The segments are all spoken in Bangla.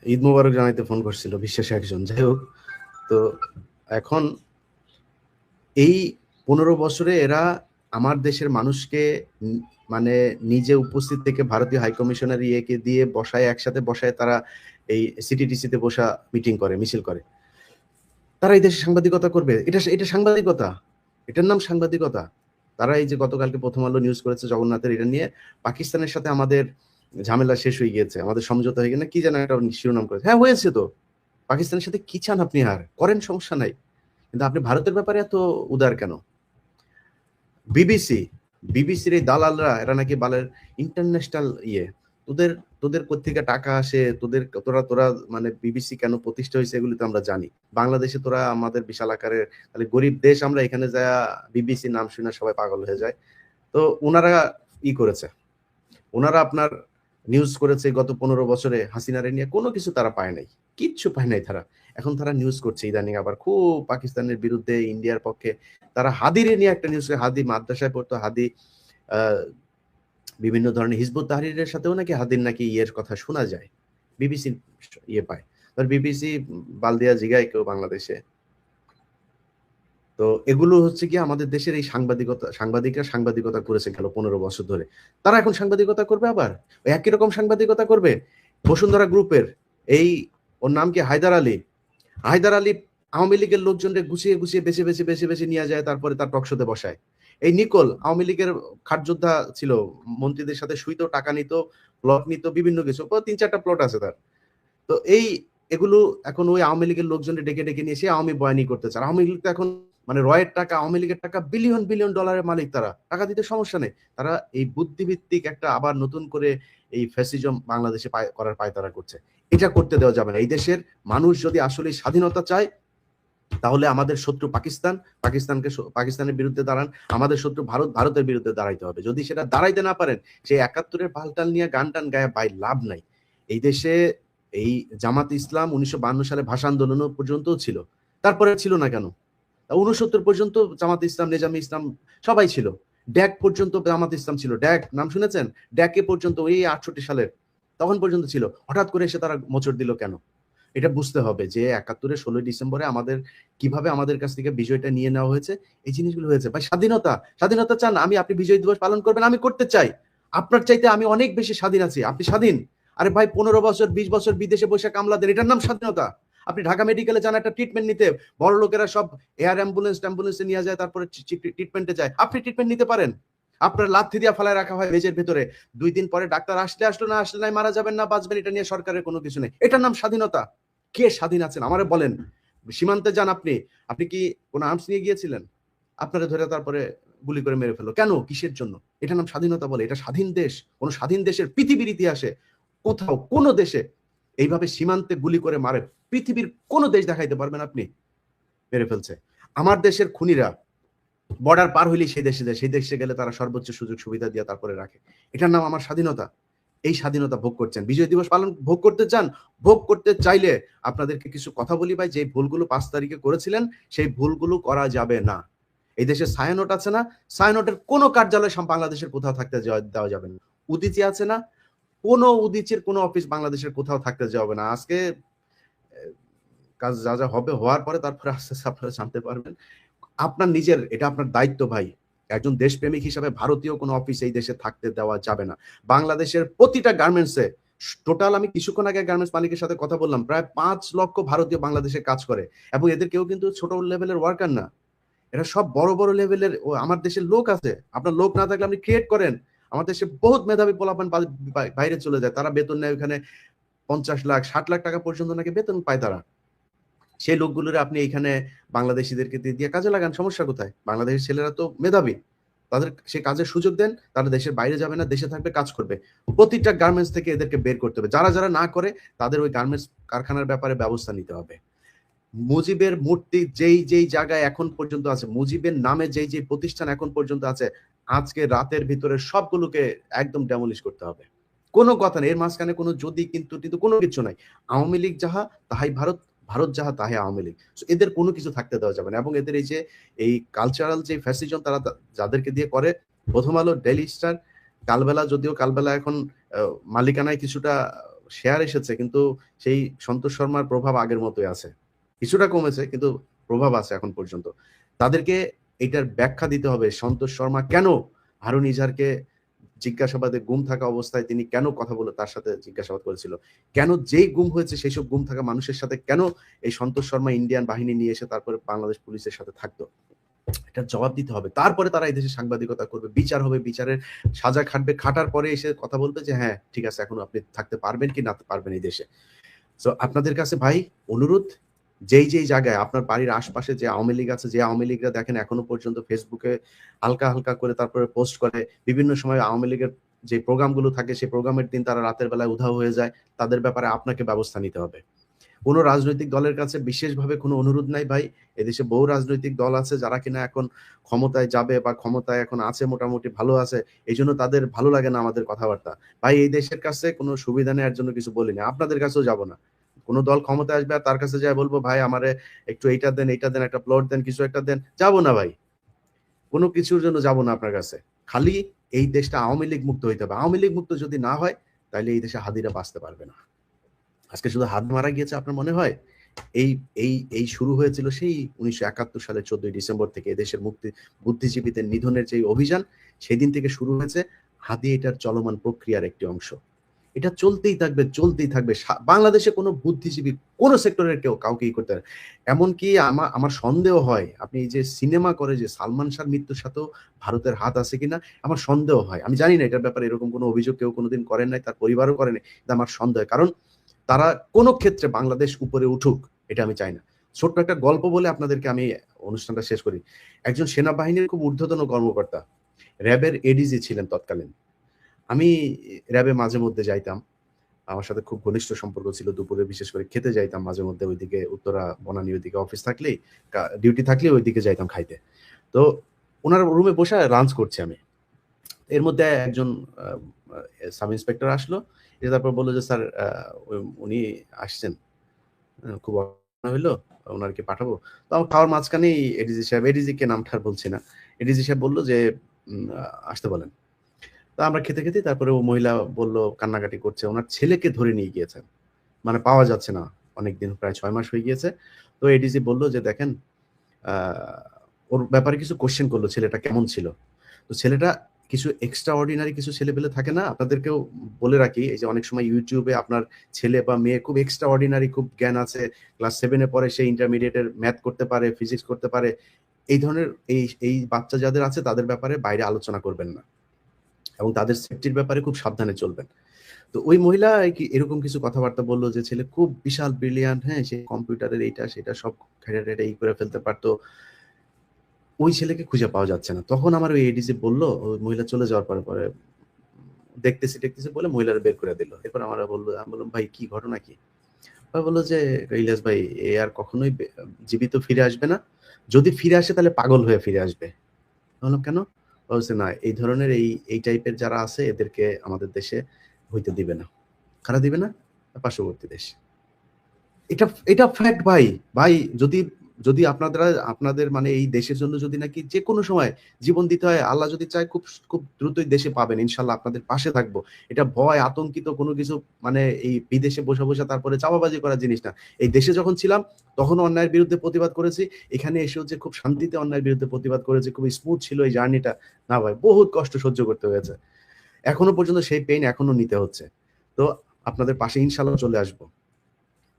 ঈদ মোবারক জানাইতে ফোন করছিল বিশ্বাসে একজন। যাই হোক, তো এখন এই 15 বছরে এরা আমার দেশের মানুষকে মানে নিজে উপস্থিত থেকে ভারতীয় হাইকমিশনার ইয়েকে দিয়ে বসায়, একসাথে বসায় তারা এই সিটিটিসিতে বসা মিটিং করে, মিছিল করে। তারা এই দেশে সাংবাদিকতা করবে? এটা সাংবাদিকতা? এটার নাম সাংবাদিকতা? তারা এই যে গতকালকে প্রথম আলো নিউজ করেছে জগন্নাথের এটা নিয়ে, পাকিস্তানের সাথে আমাদের ঝামেলা শেষ হয়ে গিয়েছে, আমাদের সমঝোতা হয়ে গেছে, কি যেন একটা শিরোনাম করেছে। হ্যাঁ হয়েছে তো, পাকিস্তানের সাথে কি চান আপনি? আর করেন, সমস্যা নাই, কিন্তু আপনি ভারতের ব্যাপারে এত উদার কেন? বিবিসির এই দালালরা, এরা নাকি বালের ইন্টারন্যাশনাল ইয়ে, তোদের তোদের কোত্থেকে টাকা আসে, তোরা মানে বিবিসি কেন প্রতিষ্ঠা হয়েছে এগুলি তো আমরা জানি। বাংলাদেশে তোরা আমাদের বিশাল আকারের, তাহলে গরিব দেশ আমরা, এখানে যা বিবিসি নাম শুনে সবাই পাগল হয়ে যায়। তো ওনারা করেছে, ওনারা আপনার নিউজ করেছে গত 15 বছরে হাসিনারে নিয়ে, কোনো কিছু তারা পায় নাই, কিচ্ছু পায় নাই তারা। এখন তারা নিউজ করছে ইদানিং আবার খুব পাকিস্তানের বিরুদ্ধে, ইন্ডিয়ার পক্ষে। তারা হাদিরে নিয়ে একটা নিউজ, হাদি মাদ্রাসায় পড়তো, হাদি বিভিন্ন ধরনের হিজবুত তাহরিরের সাথেও নাকি হাদির নাকি ইয়ের কথা শোনা যায়, বিবিসি ইয়ে পায়। বিবিসি বালদিয়া জিগায় কেউ বাংলাদেশে। তো এগুলো হচ্ছে কি আমাদের দেশের এই সাংবাদিকরা সাংবাদিকতা করেছে গেল 15 বছর ধরে, তারা এখন সাংবাদিকতা করবে আবার, ওই একই রকম সাংবাদিকতা করবে। বসুন্ধরা গ্রুপের এই, ওর নাম কি, হায়দার আলী আওয়ামী লীগের লোকজনকে গুছিয়ে গুছিয়ে বেছে বেছে বেছে বেছে নিয়ে যায়, তারপরে তার টকশোতে বসায়। এই নিকোল আওয়ামী লীগের খাটযোদ্ধা ছিল, মন্ত্রীদের সাথে শুইতো, টাকা নিত, প্লট নিত, বিভিন্ন কিছু, 3-4টা প্লট আছে তার। তো এগুলো এখন ওই আওয়ামী লীগের লোকজনকে ডেকে ডেকে নিয়ে এসে আওয়ামী বয়ানি করতে চায়। আওয়ামী লীগ তো এখন মানে রয়ের টাকা, আওয়ামী লীগের টাকা বিলিয়ন বিলিয়ন ডলারের মালিক, তারা টাকা দিতে সমস্যা নেই। তারা এই বুদ্ধিভিত্তিক একটা আবার নতুন করে এই ফ্যাসিজম বাংলাদেশে করার পায়তারা করছে। এটা করতে দেওয়া যাবে না। এই দেশের মানুষ যদি আসলে স্বাধীনতা চায়, তাহলে আমাদের শত্রু পাকিস্তানের বিরুদ্ধে দাঁড়ান, আমাদের শত্রু ভারতের বিরুদ্ধে দাঁড়াইতে হবে। যদি সেটা দাঁড়াইতে না পারেন, সেই 71-এর পাল্টাল নিয়ে গান টান গায়ে ভাই লাভ নাই। এই দেশে এই জামাত ইসলাম 1952 সালে ভাষা আন্দোলন পর্যন্ত ছিল, তারপরে ছিল না কেন? 69 পর্যন্ত জামাত ইসলাম, নেজামি ইসলাম সবাই ছিল। ড্যাক পর্যন্ত জামাত ইসলাম ছিল, ড্যাক নাম শুনেছেন? ড্যাকে পর্যন্ত ওই 68 সালের তখন পর্যন্ত ছিল। হঠাৎ করে এসে তারা মোচড় দিল কেন? এটা বুঝতে হবে যে 71-এর 16 ডিসেম্বরে আমাদের কিভাবে আমাদের কাছ থেকে বিজয়টা নিয়ে নেওয়া হয়েছে, এই জিনিসগুলো হয়েছে। ভাই স্বাধীনতা চান, আপনি বিজয় দিবস পালন করবেন, আমি করতে চাই। আপনার চাইতে আমি অনেক বেশি স্বাধীন আছি, আপনি স্বাধীন। আরে ভাই 15 বছর 20 বছর বিদেশে বসে কামলা দেন, এটার নাম স্বাধীনতা? আপনি ঢাকা মেডিকেলে যান একটা ট্রিটমেন্ট নিতে, বড় লোকেরা সব এয়ার অ্যাম্বুলেন্সে নিয়ে যায়, তারপরে ট্রিটমেন্টে যায়। আপনি ট্রিটমেন্ট নিতে পারেন? আপনার লাথি দিয়া ফালায় রাখা হয় মেজের ভেতরে, 2 দিন পরে ডাক্তার আসলো না আসলে নাই, মারা যাবেন না বাঁচবেন, এটা নিয়ে সরকারের কোনো কিছু নেই। এটার নাম স্বাধীনতা? কে স্বাধীন আছেন আমারে বলেন? সীমান্তে যান আপনি, আপনি কি কোনো আর্মস নিয়ে গিয়েছিলেন? আপনারা ধরে তারপরে গুলি করে মেরে ফেললো কেন? কিসের জন্য? এটা নাম স্বাধীনতা বলে? এটা স্বাধীন দেশ? কোন স্বাধীন দেশের পৃথিবীর ইতিহাসে কোথাও কোন দেশে এইভাবে সীমান্তে গুলি করে মারে পৃথিবীর কোন দেশ দেখাইতে পারবেন আপনি? মেরে ফেলছে। আমার দেশের খুনিরা বর্ডার পার হইলেই সেই দেশে যায়, সেই দেশে গেলে তারা সর্বোচ্চ সুযোগ সুবিধা দিয়ে তারপরে রাখে। এটার নাম আমার স্বাধীনতা? এই স্বাধীনতা ভোগ করছেন, বিজয় দিবস পালন ভোগ করতে চান? ভোগ করতে চাইলে আপনাদেরকে কিছু কথা বলি ভাই, যে ভুলগুলো 5 তারিখে করেছিলেন সেই ভুলগুলো করা যাবে না। এই দেশে ছায়ানট আছে না, ছায়ানটের কোনো কার্যালয় বাংলাদেশের কোথাও থাকতে দেওয়া যাবে না। উদিচি আছে না, কোনো উদিচির কোনো অফিস বাংলাদেশের কোথাও থাকতে যাবে না। আজকে কাজ যা যা হবে হওয়ার পরে তারপরে আস্তে আস্তে আপনারা জানতে পারবেন। আপনার নিজের, এটা আপনার দায়িত্ব ভাই, একজন দেশপ্রেমিক হিসাবে ভারতীয় কোনো অফিস এই দেশে থাকতে দেওয়া যাবে না। বাংলাদেশের প্রতিটা গার্মেন্টসে, টোটাল আমি কিছুক্ষণ আগে গার্মেন্টস মালিকের সাথে কথা বললাম, প্রায় 5 লক্ষ ভারতীয় বাংলাদেশে কাজ করে, এবং এদের কেউ কিন্তু ছোট লেভেলের ওয়ার্কার না, এরা সব বড় বড় লেভেলের। আমার দেশের লোক আছে, আপনার লোক না থাকলে আপনি ক্রিয়েট করেন। আমার দেশে বহুত মেধাবী পোলাপান বাইরে চলে যায়, তারা বেতন নেয় ওখানে 50 লাখ 60 লাখ টাকা পর্যন্ত নাকি বেতন পায় তারা। সেই লোকগুলোরে আপনি এখানে বাংলাদেশিদেরকে দিয়ে কাজে লাগান, সমস্যা কোথায়? বাংলাদেশের ছেলেরা তো মেধাবী, তাদের সে কাজের সুযোগ দেন, তারা দেশের বাইরে যাবে না, দেশে থাকবে, কাজ করবে। প্রতিটা গার্মেন্টস থেকে এদেরকে বের করতে হবে, যারা যারা না করে তাদের ওই গার্মেন্টস কারখানার ব্যাপারে ব্যবস্থা নিতে হবে। মুজিবের মূর্তি যেই যেই জায়গায় এখন পর্যন্ত আছে, মুজিবের নামে যেই যেই প্রতিষ্ঠান এখন পর্যন্ত আছে, আজকে রাতের ভিতরে সবগুলোকে একদম ডেমোলিশ করতে হবে। কোনো কথা নেই, এর মাঝখানে কোনো যদি কিন্তু কিন্তু কোনো কিছু নাই। আওয়ামী লীগ যাহা তাহাই ভারত, ভারত যাহা তাহাই আওয়ামী লীগ। এদের কোনো কিছু থাকতে দেওয়া যাবে না। এবং এদের এই যে এই কালচারাল যে ফ্যাসিজম তারা যাদেরকে দিয়ে করে, প্রথম আলো, ডেইলি স্টার, কালবেলা, যদিও কালবেলা এখন মালিকানায় কিছুটা শেয়ার এসেছে, কিন্তু সেই সন্তোষ শর্মার প্রভাব আগের মতোই আছে, কিছুটা কমেছে কিন্তু প্রভাব আছে এখন পর্যন্ত। তাদেরকে এটার ব্যাখ্যা দিতে হবে, সন্তোষ শর্মা কেন হারুন ইজাহারকে জিজ্ঞাসাবাদে গুম থাকা অবস্থায় তিনি কেন কথা বলে তার সাথে জিজ্ঞাসাবাদ করেছিল, কেন যেই গুম হয়েছে সেই সব গুম থাকা মানুষের সাথে কেন এই সন্তোষ শর্মা ইন্ডিয়ান বাহিনী নিয়ে এসে তারপরে বাংলাদেশ পুলিশের সাথে থাকতো, এটা জবাব দিতে হবে। তারপরে তারা এই দেশে সাংবাদিকতা করবে, বিচার হবে, বিচারের সাজা খাটবে, খাটার পরে এসে কথা বলবে যে হ্যাঁ ঠিক আছে এখন আপনি থাকতে পারবেন কি না পারবেন এই দেশে। তো আপনাদের কাছে ভাই অনুরোধ, যেই যেই জায়গায় আপনার বাড়ির আশপাশে যে আওয়ামী লীগ আছে, যে আওয়ামী লীগরা দেখেন এখনো পর্যন্ত ফেসবুকে হালকা হালকা করে তারপরে পোস্ট করে, বিভিন্ন সময় আওয়ামী লীগের যে প্রোগ্রামগুলো থাকে সেই প্রোগ্রামের দিন তারা রাতের বেলায় উধাও হয়ে যায়, তাদের ব্যাপারে আপনাকে ব্যবস্থা নিতে হবে। কোনো রাজনৈতিক দলের কাছে বিশেষভাবে কোনো অনুরোধ নাই ভাই, এদেশে বহু রাজনৈতিক দল আছে যারা কিনা এখন ক্ষমতায় যাবে বা ক্ষমতায় এখন আছে, মোটামুটি ভালো আছে, এই জন্য তাদের ভালো লাগে না আমাদের কথাবার্তা। ভাই এই দেশের কাছে কোনো সুবিধা নেওয়ার জন্য কিছু বলি না, আপনাদের কাছেও যাব না। কোনো দল ক্ষমতায় আসবে আর তার কাছে যায় বলবো ভাই আমারে একটু এইটা দেন, এইটা দেন, একটা প্লট দেন, কিছু একটা দেন, যাবো না ভাই, কোনো কিছুর জন্য যাব না আপনার কাছে। খালি এই দেশটা আওয়ামী লীগ মুক্ত হইতে হবে। আওয়ামী লীগ মুক্ত যদি না হয় তাহলে এই দেশে হাদিরা বাঁচতে পারবে না। আজকে শুধু হাত মারা গিয়েছে আপনার মনে হয়? এই এই এই শুরু হয়েছিল সেই 1971 সালের 14 ডিসেম্বর থেকে এদেশের মুক্তি বুদ্ধিজীবীদের নিধনের যে অভিযান, সেদিন থেকে শুরু হয়েছে। হাদি এটার চলমান প্রক্রিয়ার একটি অংশ। এটা চলতেই থাকবে, চলতেই থাকবে। বাংলাদেশে কোনো বুদ্ধিজীবী কোনো সেক্টরের কেউ কাউকেই করতে পারে। এমনকি আমার সন্দেহ হয় আপনি এই যে সিনেমা করে যে সালমান শাহর মৃত্যুর সাথেও ভারতের হাত আছে কিনা আমার সন্দেহ হয়। আমি জানি না এটার ব্যাপারে এরকম কোনো অভিযোগ কেউ কোনোদিন করেন নাই, তার পরিবারও করেনি, কিন্তু আমার সন্দেহ। কারণ তারা কোনো ক্ষেত্রে বাংলাদেশ উপরে উঠুক এটা আমি চাই না। ছোট্ট একটা গল্প বলে আপনাদেরকে আমি অনুষ্ঠানটা শেষ করি। একজন সেনাবাহিনীর খুব ঊর্ধ্বতন কর্মকর্তা, র্যাবের এডিজি ছিলেন তৎকালীন। আমি র্যাবে মাঝে মধ্যে যাইতাম, আমার সাথে খুব ঘনিষ্ঠ সম্পর্ক ছিল। দুপুরে বিশেষ করে খেতে যাইতাম মাঝে মধ্যে, ওইদিকে উত্তরা বনানী ওইদিকে অফিস থাকলেই, ডিউটি থাকলে ওইদিকে যাইতাম খাইতে। তো ওনার রুমে বসে লাঞ্চ করছি আমি, এর মধ্যে একজন সাব ইন্সপেক্টর আসলো, তারপর বললো যে স্যার উনি আসছেন, খুব হইলো, ওনারকে পাঠাবো। তো আমার খাওয়ার মাঝখানেই এডিজি সাহেব, এডিজি কে নামটা আর বলছি না, এডিজি সাহেব বললো যে আসতে বলেন। তো আমরা খেতে খেতে তারপরে ও মহিলা বলল কান্নাকাটি করছে, ওনার ছেলেকে ধরে নিয়ে গিয়েছেন, মানে পাওয়া যাচ্ছে না অনেকদিন, প্রায় 6 মাস হয়ে গিয়েছে। তো এডিজি বলল যে দেখেন ওর ব্যাপারে কিছু কোশ্চেন করলো, ছেলেটা কেমন ছিল। তো ছেলেটা কিছু এক্সট্রা অর্ডিনারি কিছু ছেলেপেলে থাকে না, আপনাদেরকেও বলে রাখি, এই যে অনেক সময় ইউটিউবে আপনার ছেলে বা মেয়ে খুব এক্সট্রা অর্ডিনারি, খুব জ্ঞান আছে, ক্লাস 7-এ পড়ে, সে ইন্টারমিডিয়েটের ম্যাথ করতে পারে, ফিজিক্স করতে পারে, এই ধরনের এই বাচ্চা যাদের আছে তাদের ব্যাপারে বাইরে আলোচনা করবেন না এবং তাদের সেফটির ব্যাপারে খুব সাবধানে চলবেন। তো ওই মহিলা এরকম কিছু কথাবার্তা বললো যে ছেলে খুব বিশাল ব্রিলিয়ান্ট, হ্যাঁ সে কম্পিউটারের এইটা সেটা সব ঘেটে এই করে ফেলতে পারতো, ওই ছেলেকে খুঁজে পাওয়া যাচ্ছে না। তখন আমার ওই এডিসি বললো, ওই মহিলা চলে যাওয়ার পরে পরে দেখতেছি বলে মহিলারা বের করে দিল। এরপর আমরা আমি বললাম ভাই কি ঘটনা কি? ভাই বললো যে ইলিয়াস ভাই এ আর কখনোই জীবিত ফিরে আসবে না, যদি ফিরে আসে তাহলে পাগল হয়ে ফিরে আসবে। বললাম কেন? বলছে না এই ধরনের এই টাইপের যারা আছে এদেরকে আমাদের দেশে হইতে দিবে না। কারা দিবে না? পার্শ্ববর্তী দেশ। এটা এটা ফ্যাক্ট ভাই। ভাই যদি যদি আপনাদের মানে এই দেশের জন্য যদি নাকি যে কোনো সময় জীবন দিতে হয়, আল্লাহ যদি চায় খুব খুব দ্রুতই দেশে পাবেন। ইনশাআল্লাহ আপনাদের পাশে থাকবো। এটা ভয় আতঙ্কিত কোনো কিছু, মানে এই বিদেশে বসে তারপরে চাপাবাজি করার জিনিস না। এই দেশে যখন ছিলাম তখন অন্যায়ের বিরুদ্ধে প্রতিবাদ করেছি। এখানে এসেও যে খুব শান্তিতে অন্যায়ের বিরুদ্ধে প্রতিবাদ করেছি, খুব স্মুথ ছিল এই জার্নিটা। না ভাই, বহুত কষ্ট সহ্য করতে হয়েছে। এখনো পর্যন্ত সেই পেইন এখনো নিতে হচ্ছে। তো আপনাদের পাশে ইনশাআল্লাহ চলে আসবো।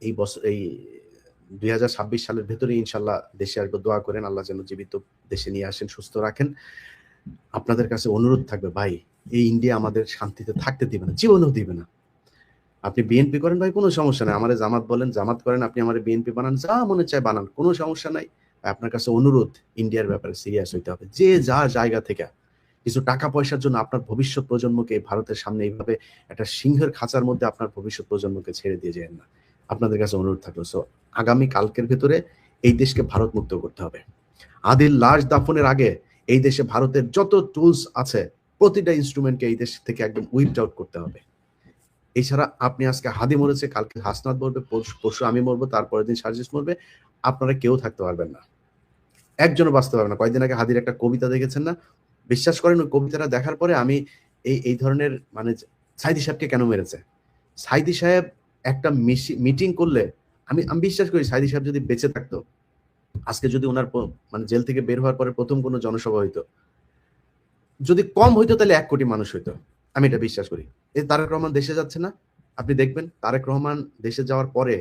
এই বছর এই 2026 সালের ভেতরে ইনশাআল্লাহ দেশে আসবো। দোয়া করেন আল্লাহ যেন জীবিত দেশে নিয়ে আসেন, সুস্থ রাখেন। আপনাদের কাছে অনুরোধ থাকবে ভাই, এই ইন্ডিয়া আমাদের শান্তিতে থাকতে দিবে না, জীবনেও দিবে না। আপনি বিএনপি করেন ভাই, কোনো সমস্যা নাই, আমারে জামাত বলেন, জামাত করেন, আপনি আমারে বিএনপি বানান, যা মনে চায় বানান, কোনো সমস্যা নাই। আপনার কাছে অনুরোধ, ইন্ডিয়ার ব্যাপারে সিরিয়াস হইতে হবে। যে যার জায়গা থেকে কিছু টাকা পয়সার জন্য আপনার ভবিষ্যৎ প্রজন্মকে ভারতের সামনে এইভাবে একটা সিংহের খাঁচার মধ্যে আপনার ভবিষ্যৎ প্রজন্মকে ছেড়ে দিয়ে যায় না। আপনাদের কাছে অনুরোধ থাকলো। সো আগামী কালকের ভেতরে এই দেশকে ভারত মুক্ত করতে হবে। আদিল লাশ দাফনের আগে এই দেশে ভারতের যত টুলস আছে প্রতিটা ইনস্ট্রুমেন্টকে এই দেশ থেকে একদম উইপড আউট করতে হবে। এছাড়া আপনি আজকে হাদি মরেছে, কালকে হাসনাত মরবে, পরশু আমি মরবো, তারপরের দিন সার্জিস মরবে, আপনারা কেউ থাকতে পারবেন না, একজনও বাঁচতে পারবে না। কয়েকদিন আগে হাদির একটা কবিতা দেখেছেন না? বিশ্বাস করেন ওই কবিতাটা দেখার পরে আমি এই ধরনের, মানে সাইদি সাহেবকে কেন মেরেছে, সাইদি সাহেব একটা মিটিং করলে, আমি আমি বিশ্বাস করি সাইদি সাহেব যদি বেঁচে থাকতো, আজকে যদি ওনার মানে জেল থেকে বের হওয়ার পরে প্রথম কোনো জনসভা হইতো, যদি কম হইতো তাহলে 1 কোটি মানুষ হইতো, আমি এটা বিশ্বাস করি। এই তারেক রহমান দেশে যাচ্ছে না, আপনি দেখবেন তারেক রহমান দেশে যাওয়ার পরে,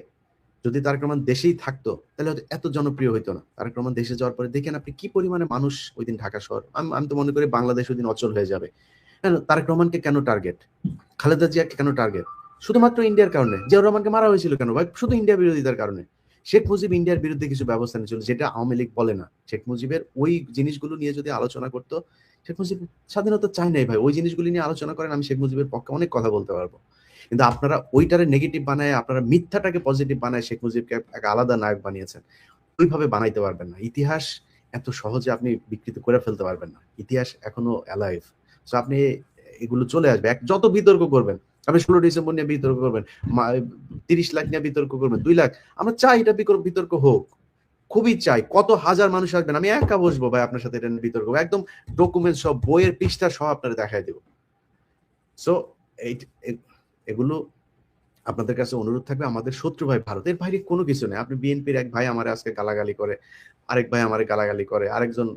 যদি তারেক রহমান দেশেই থাকতো তাহলে হয়তো এত জনপ্রিয় হইতো না। তারেক রহমান দেশে যাওয়ার পরে দেখেন আপনি কি পরিমাণে মানুষ ওই দিন ঢাকা শহর, আমি তো মনে করি বাংলাদেশ ওই দিন অচল হয়ে যাবে। কেন তারেক রহমানকে কেন টার্গেট, খালেদা জিয়াকে কেন টার্গেট? শুধুমাত্র ইন্ডিয়ার কারণে। জিয়াউর রহমানকে মারা হয়েছিল কেন ভাই? শুধু ইন্ডিয়া বিরোধিতার কারণে। শেখ মুজিব ইন্ডিয়ার বিরুদ্ধে কিছু ব্যবস্থা নিয়েছিল, যেটা আওয়ামী লীগ বলে না। শেখ মুজিবের ওই জিনিসগুলো নিয়ে যদি আলোচনা করতো, শেখ মুজিব স্বাধীনতা চায় নাই ভাই, ওই জিনিসগুলি নিয়ে আলোচনা করেন, আমি শেখ মুজিবের পক্ষে অনেক কথা বলতে পারবো। কিন্তু আপনারা ওইটারে নেগেটিভ বানায়, আপনারা মিথ্যাটাকে পজিটিভ বানায় শেখ মুজিবকে এক আলাদা নায়ক বানিয়েছেন। ওইভাবে বানাইতে পারবেন না। ইতিহাস এত সহজে আপনি বিকৃত করে ফেলতে পারবেন না। ইতিহাস এখনো অ্যালাইভ। সো আপনি এগুলো চলে আসবে, যত বিতর্ক করবেন, আপনি 16 ডিসেম্বর নিয়ে বিতর্ক করবেন, 30 লাখ নিয়ে বিতর্ক করবেন, 2 লাখ, আমরা চাই এটা বিতর্ক হোক, খুবই চাই। কত হাজার মানুষ আসবেন, আমি একা বসবো ভাই আপনার সাথে এটা নিয়ে বিতর্ক, একদম ডকুমেন্ট সব, বইয়ের পৃষ্ঠা সহ আপনারা দেখাই দেব। সো এগুলো আপনাদের কাছে অনুরোধ থাকবে, আমাদের শত্রু ভাই ভারতের বাইরে কোনো কিছু নেই। আপনি বিএনপির এক ভাই আমার আজকে গালাগালি করে, আরেক ভাই আমারে গালাগালি করে, আরেকজন,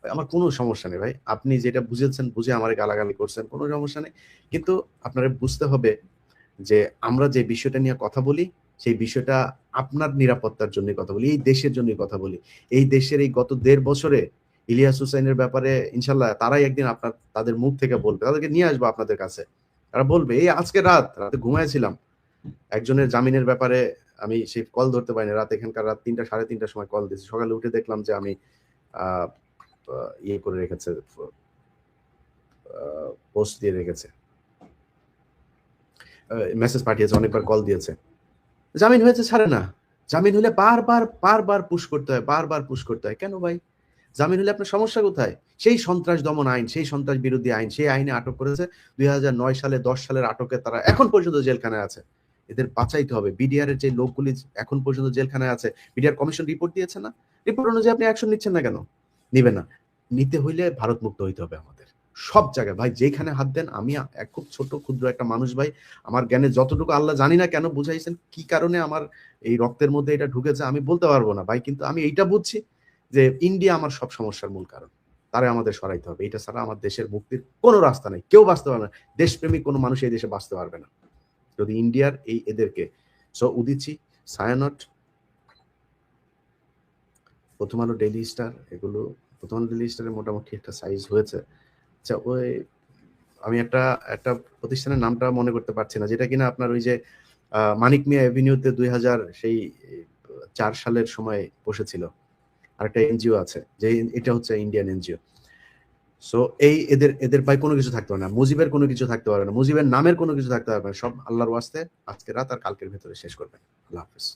আমার কোনো সমস্যা নেই ভাই, আপনি যেটা বুঝেছেন বুঝে আমারে গালাগালি করছেন, কোনো সমস্যা নেই। কিন্তু আপনারা বুঝতে হবে যে আমরা যে বিষয়টা নিয়ে কথা বলি, সেই বিষয়টা আপনার নিরাপত্তার জন্য কথা বলি, এই দেশের জন্য কথা বলি। এই দেশের এই গত 1.5 বছরে ইলিয়াস হুসাইনের ব্যাপারে ইনশাল্লাহ তারাই একদিন তাদের মুখ থেকে বলবে, তাদেরকে নিয়ে আসবো আপনাদের কাছে, তারা বলবে। এই আজকে রাতে ঘুমাইছিলাম, একজনের জামিনের ব্যাপারে আমি সেই কল ধরতে পারিনি, এখানকার রাত 3টা 3:30টার সময় কল দিয়েছি, সকালে উঠে দেখলাম যে আমি ইয়ে করে রেখেছে, পোস্ট দিয়ে রেখেছে, মেসেজ পাঠিয়েছে, অনেকবার কল দিয়েছে। জামিন হয়েছে, ছাড়ে না। জামিন হলে বারবার পুশ করতে হয়, কেন ভাই? জামিন হলে আপনার সমস্যা কোথায়? সেই সন্ত্রাস দমন আইন, সেই সন্ত্রাস বিরোধী আইন, সেই আইনে আটক করেছে 2009 সালে, 10 সালের আটকে তারা এখন পর্যন্ত জেলখানায় আছে। এদের বাঁচাইতে হবে। বিডিআর এর যে লোকগুলি এখন পর্যন্ত জেলখানায় আছে, বিডিআর কমিশন রিপোর্ট দিয়েছে না? রিপোর্ট অনুযায়ী আপনি অ্যাকশন নিচ্ছেন না কেন? নিবেন না। নিতে হইলে ভারত মুক্ত হইতে হবে আমাদের। সব জায়গায় ভাই, যেখানে হাত দেন, আমি খুব ছোট ক্ষুদ্র একটা মানুষ ভাই, আমার জ্ঞানে যতটুকু আল্লাহ জানি না কেন বুঝাইছেন, কি কারণে আমার এই রক্তের মধ্যে এটা ঢুকেছে আমি বলতে পারবো না ভাই, কিন্তু আমি এইটা বুঝছি যে ইন্ডিয়া আমার সব সমস্যার মূল কারণ। তারে আমাদের সরাইতে হবে। এটা ছাড়া আমার দেশের মুক্তির কোনো রাস্তা নেই। কেউ বাঁচতে পারবে না। দেশপ্রেমিক কোনো মানুষ এই দেশে বাঁচতে পারবে না যদি ইন্ডিয়ার এদেরকে। সো উদিচি, ছায়ানট, প্রথম আলো, ডেইলি স্টার, এগুলো প্রথম আলো ডেইলি স্টারের মোটামুটি একটা সাইজ হয়েছে। আচ্ছা, ওই আমি একটা একটা প্রতিষ্ঠানের নামটা মনে করতে পারছি না, যেটা কিনা আপনার ওই যে মানিক মিয়া এভিনিউতে 2004 সালের সময় বসেছিল। আরেকটা এনজিও আছে, যে এটা হচ্ছে ইন্ডিয়ান এনজিও। সো এদের ভাই কোনো কিছু থাকতে পারে না, মুজিবের কোনো কিছু থাকতে পারবে না, মুজিবের নামের কোনো কিছু থাকতে পারবে না। সব আল্লাহর ওয়াস্তে আজকে রাত আর কালকের ভেতরে শেষ করবেন। আল্লাহ হাফেজ।